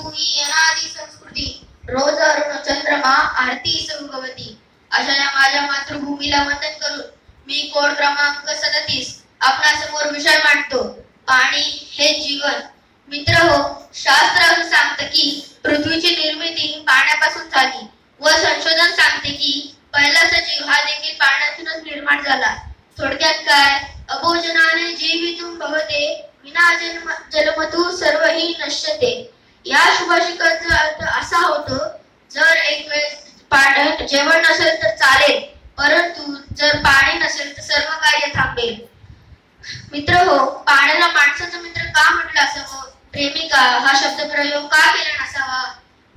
भूमी अनादी संस्कृती रोज अरुण चंद्रमा आरती सौगवती अशा या माझ्या मातृभूमीला वंदन करून मी कोड क्रमांक 37 आपणासमोर विषय मांडतो. पाणी हे जीवन. मित्र हो, शास्त्र असं सांगतं की पृथ्वीची निर्मिती पाण्यापासून झाली व संशोधन सांगते की पहिला सजीव हा देखील पाण्यातूनच निर्माण झाला. थोडक्यात काय, अभोजनाने जीवितुम भवते विना जलमतु सर्वही नश्यते. या सुभाषिकाचा अर्थ असा होतो, जर एक वेळेस जेवण नसेल तर चालेल, परंतु जर पाणी नसेल तर सर्व कार्य थांबेल. मित्र हो, पाण्याला माणसाचा मित्र का म्हटलं असावं? प्रेमिका हा शब्द प्रयोग का केला नसावा?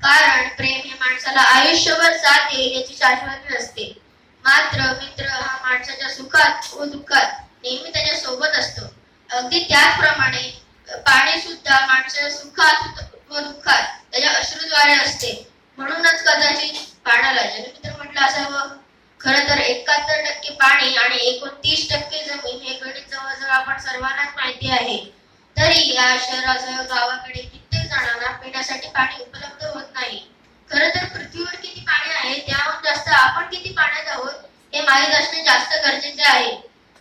कारण प्रेम हे माणसाला आयुष्यभर साथ देईल याची शाश्वती नसते. मात्र मित्र हा माणसाच्या सुखात व दुःखात नेहमी त्याच्या सोबत असतो. अगदी त्याचप्रमाणे पाणी सुद्धा माणसाच्या सुखात व दुःखात त्याच्या अश्रूद्वारे असते. म्हणूनच कदाचित पाण्याला जलमित्र म्हटलं असावं. खरं तर 71% पाणी आणि 29% जमीन हे गणित जवळजवळ आपण सर्वांनाच माहिती आहे. तरी या शहरासह गावाकडे कित्येक जणांना पिण्यासाठी पाणी उपलब्ध होत नाही. खरं तर पृथ्वीवर किती पाणी आहे त्याहून जास्त आपण किती पाण्यात आहोत हे माहीत असणे जास्त गरजेचे आहे.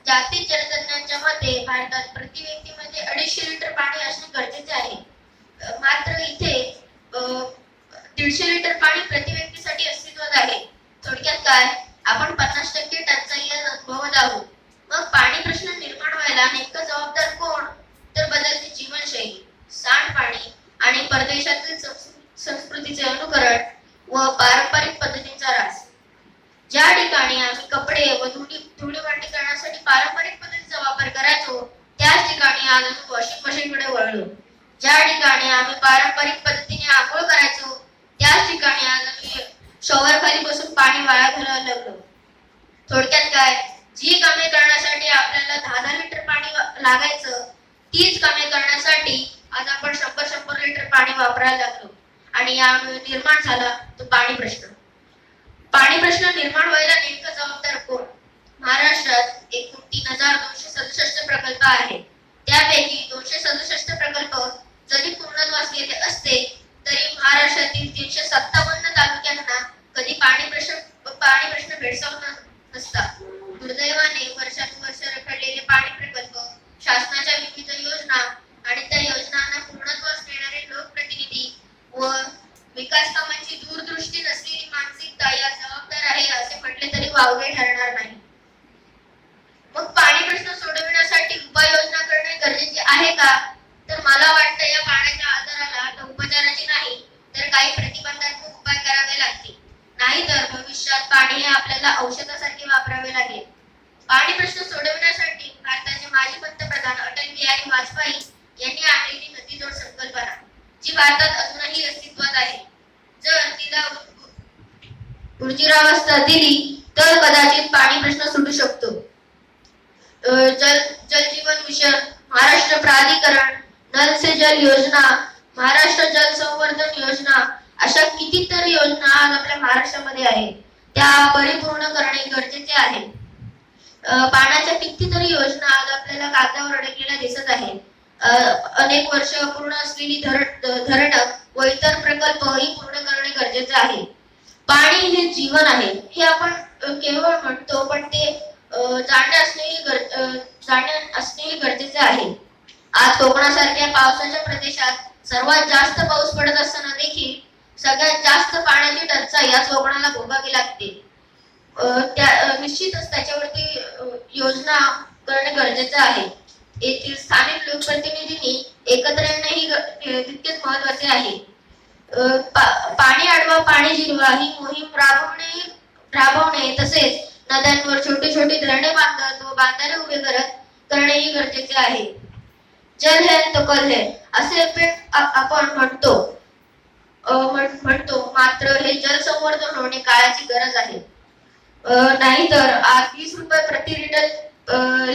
जागतिक जलतज्ञांच्या मते भारतात प्रति व्यक्तीमध्ये 250 लिटर पाणी असणे गरजेचे आहे. मात्र इथे 150 लिटर पाणी प्रति व्यक्तीसाठी अस्तित्वात आहे. थोडक्यात काय, आपण 50% टंचाई अनुभवत आहोत. मग पाणी प्रश्न निर्माण व्हायला नेमकं जबाबदार कोण? तर बदलती जीवनशैली, सांडपाणी आणि परदेशातील संस्कृतीचे अनुकरण व पारंपरिक पद्धतींचा ऱ्हास. ज्या ठिकाणी आम्ही कपडे व धुणी भांडी करण्यासाठी पारंपरिक पद्धतीचा वापर करायचो, त्याच ठिकाणी आज आम्ही वॉशिंग मशीनकडे वळलो. ज्या ठिकाणी आम्ही पारंपरिक पद्धतीने आंघोळ करायचो, त्याच ठिकाणी आज आम्ही शॉवर खाली बसून पाणी वाया घालायला लागलो. थोडक्यात काय, जी कामे करण्यासाठी आपल्याला 10-10 लिटर पाणी लागायचं, तीच कामे करण्यासाठी आज आपण 100-100 लिटर पाणी वापरायला लागलो. आणि यामुळे निर्माण झाला तो पाणी प्रश्न. पाणी प्रश्न निर्माण व्हायला नेमकं जबाबदार कोण? महाराष्ट्रात एकूण 3267 प्रकल्प आहेत. त्यापैकी 267 प्रकल्प जरी पूर्णत्वास गेले असते तरी महाराष्ट्रातील 357 तालुक्यांना कधी पाणी प्रश्न भेडसावला नसता. दुर्दैवाने वर्षानुवर्ष रखडलेले पाणी प्रकल्प, शासनाच्या विविध योजना आणि त्या योजनांना पूर्णत्वास नेणारे लोकप्रतिनिधी व विकास कामांची दूरदृष्टी नसलेली मानसिकता या जबाबदार आहे असे म्हटले तरी वावगे ठरणार नाही. मग पाणी प्रश्न सोडविण्यासाठी उपाययोजना करणे गरजेचे आहे का? तर मला वाटतं या पाण्याच्या आजाराला आता उपचाराची नाही तर काही प्रतिबंधात्मक उपाय करावे लागतील. नाहीतर भविष्यात पाणी हे आपल्याला औषधासारखे वापरावे लागेल. पाणी प्रश्न सोडविण्यासाठी भारताचे माजी पंतप्रधान अटल बिहारी वाजपेयी यांनी आणलेली नदीजोड संकल्पना, जी भारतात अजूनही अस्तित्वात आहे. जर तिला उर्जिरावस्था दिली तर कदाचित पाणी प्रश्न सुटू शकतो. जल जीवन मिशन, महाराष्ट्र प्राधिकरण, नल से जल योजना, महाराष्ट्र जल संवर्धन योजना अशा कितीतरी योजना आज आपल्या महाराष्ट्रामध्ये आहेत. त्या परिपूर्ण करणे गरजेचे आहे. पाण्याच्या कितीतरी योजना आज आपल्याला कागदावर अडकलेल्या दिसत आहेत. अनेक वर्ष पूर्ण असलेली धरणं व इतर प्रकल्पही पूर्ण करणे गरजेचे आहे. पाणी हे जीवन आहे हे आपण केवळ म्हणतो, पण ते जाणणे असणेही गरजेचे आहे. आज कोकणासारख्या पावसाच्या प्रदेशात सर्वात जास्त पाऊस पडत असताना देखील सगळ्यात जास्त पाण्याची टंचाई याच कोकणाला भोगावी लागते. निश्चितच त्याच्यावरती योजना करणे गरजेचे आहे. येथील स्थानिक लोकप्रतिनिधींनी एकत्र येणे तितकेच महत्वाचे आहे. पाणी अडवा पाणी जिरवा ही मोहीम राबवणे तसेच नद्यांवर छोटी छोटी धरणे बांधत व बांधारे उभे करणेही गरजेचे आहे. जल है तो कल है असे आपण म्हणतो, मात्र हे जल संवर्धन होणे काळाची गरज आहे. नाहीतर आज 20 रुपये प्रति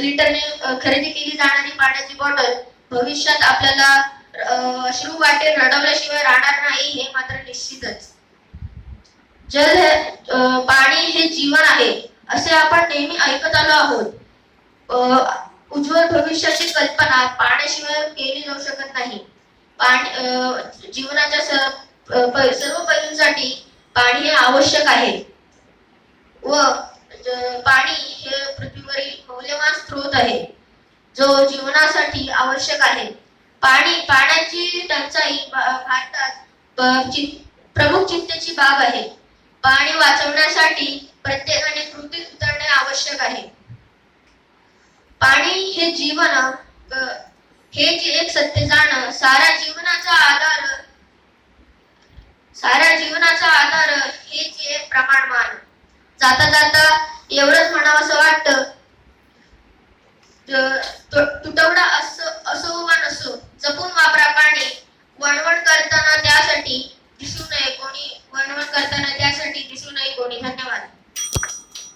लिटरने खरेदी केली जाणारी पाण्याची बॉटल भविष्यात आपल्याला अश्रू वाटे रडवल्याशिवाय राहणार नाही हे मात्र निश्चितच. पाणी हे जीवन आहे असे आपण नेहमी ऐकत आलो आहोत. उज्ज्वल भविष्याची कल्पना पाण्याशिवाय केली जाऊ शकत नाही. जीवनाच्या सर्व पैलूंसाठी पाणी हे आवश्यक आहे व पाणी हे पृथ्वीवरील मौल्यवान स्रोत आहे जो जीवनासाठी आवश्यक आहे. पाण्याची टंचाई भारतात प्रमुख चिंतेची बाब आहे. पाणी वाचवण्यासाठी प्रत्येकाने कृती उतरणे आवश्यक आहे. पाणी हे जीवन हे जे एक सत्य जाण साऱ्या जीवनाचा आधार हे जे प्रमाण मान. जाता जाता एवढंच म्हणावं असं वाटतं